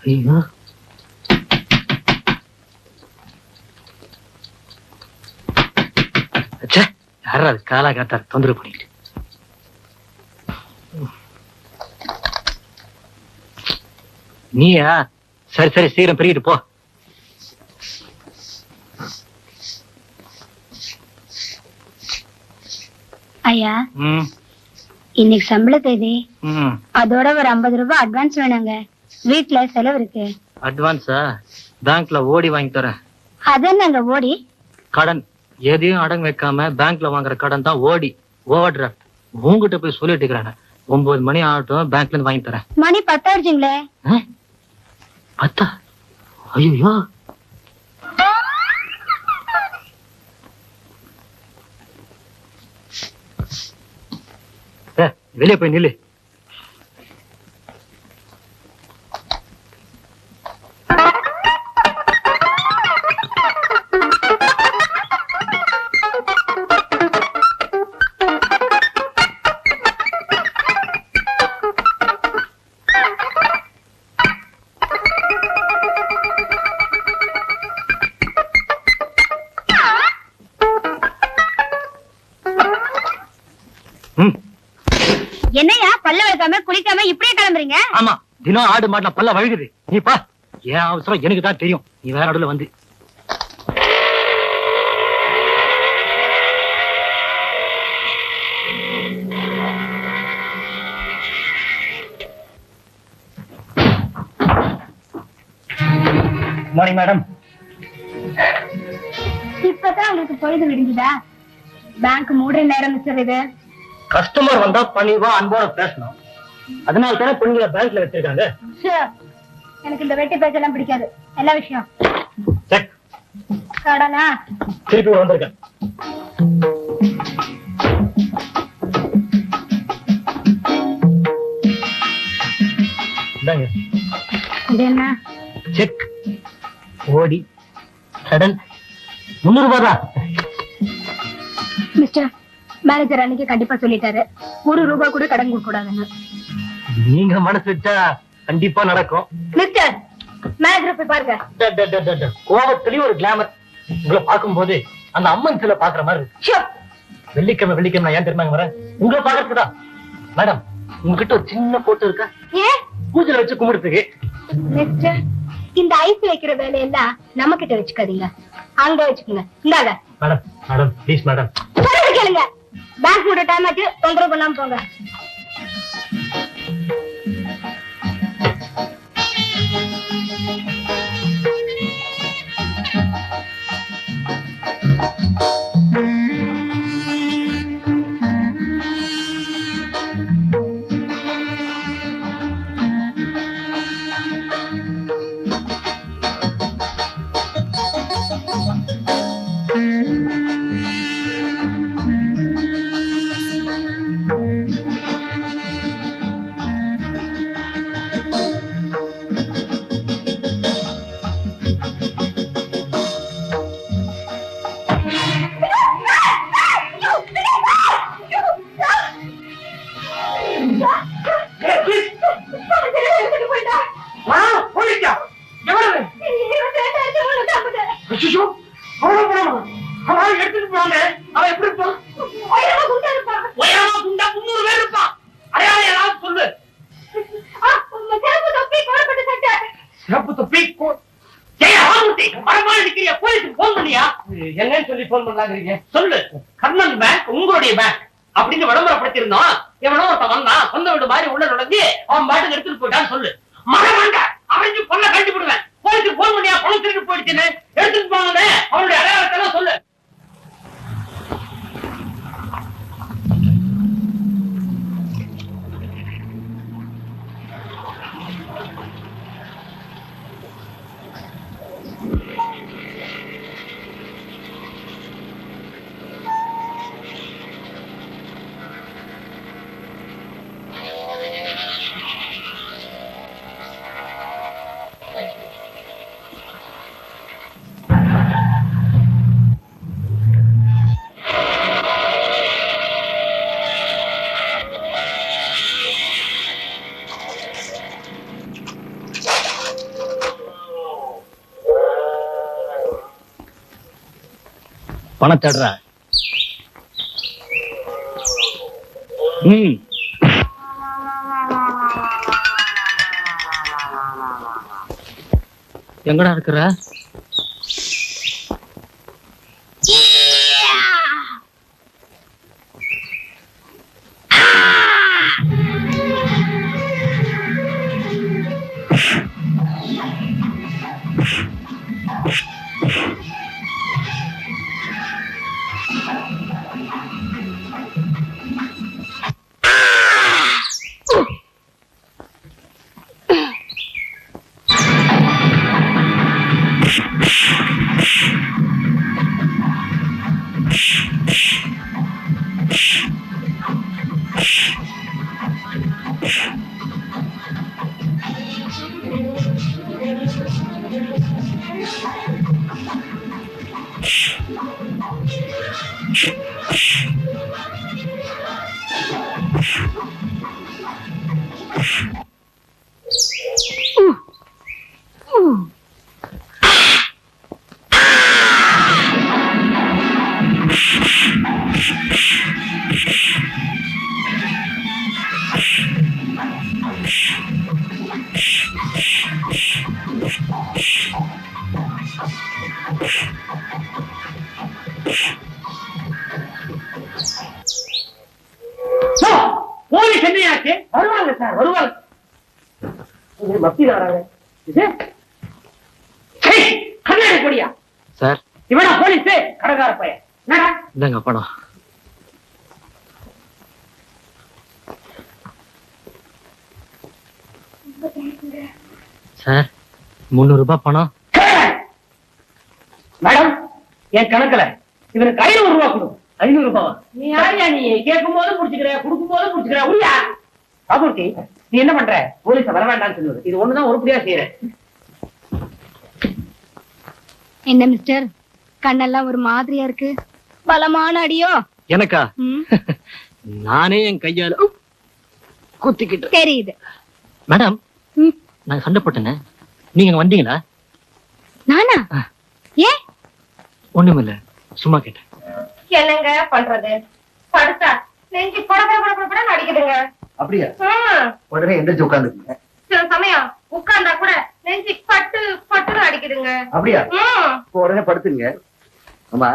ஐயோ, யாராவது காலா காத்தார் தொந்தரவு பண்ணிட்டு. நீயா? சரி சரி, சீக்கிரம் பெருகிட்டு போ. ஐயா, இன்னைக்கு சம்பள தேதி. அதோட ஒரு 50 ரூபாய் அட்வான்ஸ் வேணுங்க. வீட்டுல செலவு இருக்கு. அட்வான்ஸா? பேங்க்ல ஓடி வாங்கி தரேன். அதென்னங்க ஓடி? கடன் எதையும் அடங்கு வைக்காம பேங்க்ல வாங்குற கடன் தான் ஓடி. Over draft. உங்ககிட்ட போய் சொல்லிட்டு இருக்கிறாங்க. 9 மணி ஆகட்டும், பேங்க்ல இருந்து வாங்கி தரேன். மணி 10 ஆயிடுச்சுங்களே. 10? ஐயோ, வெளியே போய் நில்லு. என்னையா பல்ல வளர்க்காம குளிக்காம இப்படியே கிளம்புறீங்க? ஆமா, தினம் ஆடு மாட்டுல பல்ல வழுகுது. நீ பா, ஏன் அவசரம் எனக்கு தான் தெரியும். நீ வேற நடுவுல வந்து. Morning madam. இப்பதான் உங்களுக்கு பொழுது விடுஞ்சுதா? பேங்க் மூடுற நேரம் மிஸ்டர். இது கஸ்டமர் வந்தா பணிவா அன்போட பேசணும். அதனால தானே பொண்ணுங்களை பேங்க்ல வச்சிருக்காங்க. எனக்கு இந்த வெட்டி பேச்செல்லாம் பிடிக்காது. எல்லா விஷயம் செக். கடனா திருப்பி வந்திருக்கேன். இது என்ன? செக். ஓடி கடன் 300 ரூபாய் தான். மிஸ்டர், மேனேஜர் அன்னைக்கு கண்டிப்பா சொல்லிட்டாரு, 1 ரூபாய் கூட கடன் கொடுக்க கூடாதுன்னு. நீங்க மனசு வச்சா கண்டிப்பா நடக்கும். மிஸ்டர், மேனேஜர் போய் பாருங்க. கோபத்திலயும் ஒரு கிளாமர். உங்களை பார்க்கும் போது அந்த அம்மன் சில பாக்குற மாதிரி இருக்கு. வெள்ளிக்கிழமை நான் ஏன் தெரியுமா வரேன்? உங்களை பாக்குறதுதான். மேடம், உங்ககிட்ட ஒரு சின்ன போட்டோ இருக்கா? ஏன்? பூஜையில வச்சு கும்பிடுறதுக்கு. மிஸ்டர், இந்த ஐஸ் வைக்கிற வேலையெல்லாம் நம்ம கிட்ட வச்சுக்காதீங்க, அங்க வச்சுக்கோங்க. இந்தாங்க. Madam please madam. கேளுங்க. பேங்க் மூட டைம் ஆச்சு, தொந்தரவு பண்ணாம போங்க. என்னன்னு சொல்லி போன் பண்ணாங்க. சொல்லு. கர்ணன் பேங்க் உங்களுடைய பேங்க் அப்படின்னு விளம்பரப்படுத்திருந்தோம். எவனோ ஒருத்தன் வந்தான், சொந்த வீடு மாதிரி உள்ள நுழைஞ்சு அவன் பாட்டுக்கு எடுத்துட்டு போயிட்டான்னு சொல்லு. மகன் அவனுக்கு பொண்ணை கண்டுபிடுவேன். போலீஸுக்கு போன் பண்ணியா பணம் திருட்டு போயிடுச்சுன்னு எடுத்துட்டு போங்க. அவனுடைய அடையாளத்தை சொல்லு. பணம் தேடுற. எங்கடா இருக்கிற? போலீஸ் என்னையாச்சு? வருவாங்க சார், வருவாங்க. மத்தியில வராங்க. கண்ணாடி கொடியா சார்? இவனா போலீஸ்? கடகார பையன். இந்தாங்க பணம். சார் 300 ரூபாய் பணம். மேடம், என் கணக்குல இவனுக்கு 500 ரூபாய் கொடு. 500 ரூபாவா? நீ யாரியா? நீ கேட்கும் போது புடிச்சுக்கிற, கொடுக்கும் போது புடிச்சுக்கிற. உரியா பாபூர்த்தி, நீ என்ன பண்ற? போலீஸ வர வேண்டாம்னு சொல்லுவது. இது ஒண்ணுதான் உருப்படியா செய்யற. என்ன மிஸ்டர், கண்ணெல்லாம் ஒரு மாதிரியா இருக்கு. பலமான அடியோ? எனக்கா? நானே என் கையால குத்திக்கிட்டு. தெரியுது. மேடம், நான் சண்டை போட்டேனே, நீங்க அங்க வந்தீங்களா? நானா? ஏன்? ஒண்ணுமில்ல, சும்மா கேட்டேன். என்னங்க பண்றது? படுத்தா நெஞ்சு பட அடிக்குதுங்க. அப்படியா? உடனே எந்திரிச்சு உட்கார்ந்துருக்கீங்க. சில சமயம் உட்கார்ந்தா கூட நெஞ்சு பட்டு பட்டுன்னு அடிக்குதுங்க. அப்படியா? உடனே படுத்துங்க. ஆமா,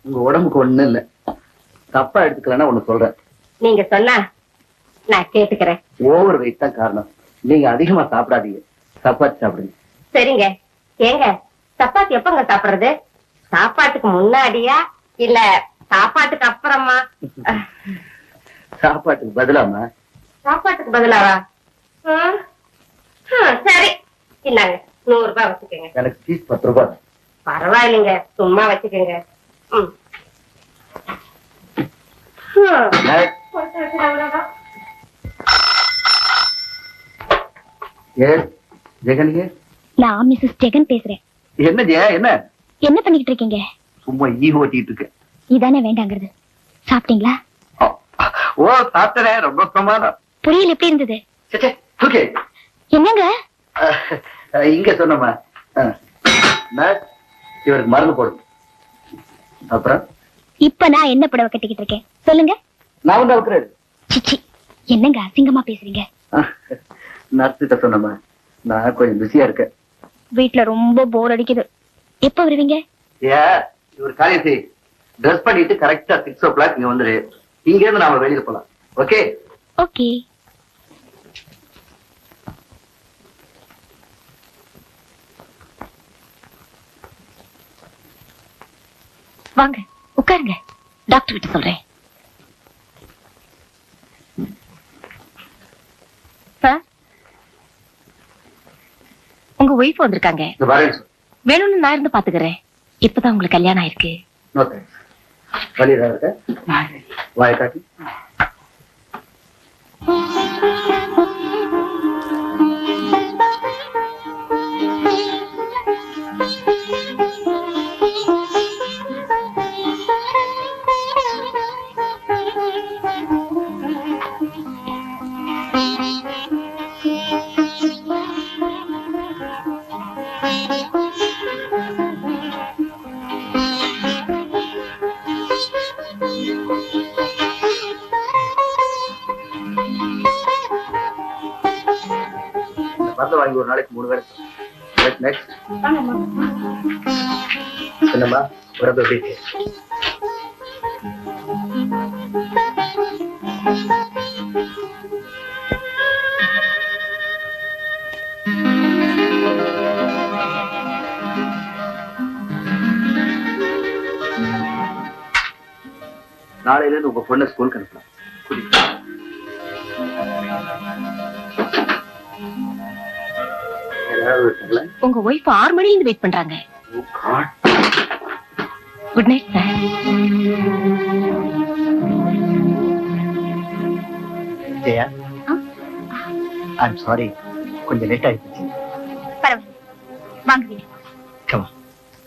உங்க உடம்புக்கு ஒண்ணு இல்ல, தப்பா எடுத்துக்கலன்னா ஒண்ணு சொல்றேன். நீங்க சொன்னா நான் கேட்டுக்கிறேன். ஓவர் வெயிட் தான் காரணம். நீங்க அதிகமா சாப்பிடாதீங்க, சப்பாத்தி சாப்பிடுங்க. சரிங்க. ஏங்க, சப்பாத்தி எப்பங்க சாப்பிடுறது? சாப்பாட்டுக்கு முன்னாடியா இல்ல சாப்பாட்டுக்கு அப்புறமா? சாப்பாட்டுக்கு பதிலாமா? சாப்பாட்டுக்கு பதிலாவா? சரி, இந்தாங்க 100 ரூபாய் வச்சுக்கோங்க. எனக்கு ஃபீஸ் 10 ரூபாய். பரவாயில்லைங்க, சும்மா வச்சுக்கோங்க. ஜெகனியே, நான் மிஸ்ஸஸ் ஜெகன் பேசுறேன். என்ன ஜெயா? என்ன பண்ணிக்கிட்டு இருக்கீங்க? சும்மா ஈ ஓட்டிட்டு இருக்கு. இதானே வேண்டாங்கிறது. சாப்பிட்டீங்களா? ஓ, சாப்பிட்டே. ரொம்ப பிரமாதம். புரியல, எப்படி இருந்தது? ஓகே. என்னங்க இங்க சொன்னமா, இவருக்கு மருந்து போடுங்க. அப்புறம் இப்ப நான் என்ன புடவை கட்டிக்கிட்டு இருக்கேன் சொல்லுங்க. நான் வந்து அவுக்குறேன். சிச்சி, என்னங்க அசிங்கமா பேசுறீங்க? நர்ஸ் கிட்ட சொன்னமா, நான் கொஞ்சம் பிஸியா இருக்கேன். வீட்டுல ரொம்ப போர் அடிக்குது. எப்ப வருவீங்க? ஒரு காரியம் செய், ட்ரெஸ் பண்ணிட்டு கரெக்டா 6 o'clock இங்க வந்துரு. இங்க இருந்து நாம வெளியில போலாம். ஓகே? ஓகே. வாங்க உட்காருங்க, டாக்டர் கிட்ட சொல்றேன். சார், உங்க ஒய்ஃப் வந்திருக்காங்க. வேணும்னு நான் இருந்து பாத்துக்கிறேன். இப்பதான் உங்களுக்கு கல்யாணம் ஆயிருக்கு. வாய காட்டி. மருந்து வாங்கி ஒரு நாளைக்கு 3 வேளை நெக்ஸ்ட் என்னம்மா உடம்பு எப்படி இருக்கு? நாளையில இருந்து உங்க பொண்ணை ஸ்கூலுக்கு அனுப்பலாம். உங்க ஒய்ஃப் 6 மணில இருந்து வெயிட் பண்றாங்க. Good night sir. Jaya, I'm sorry, கொஞ்சம் லேட் ஆயிடுச்சு. பரவாயில்ல, வாங்க வீட்டுக்கு.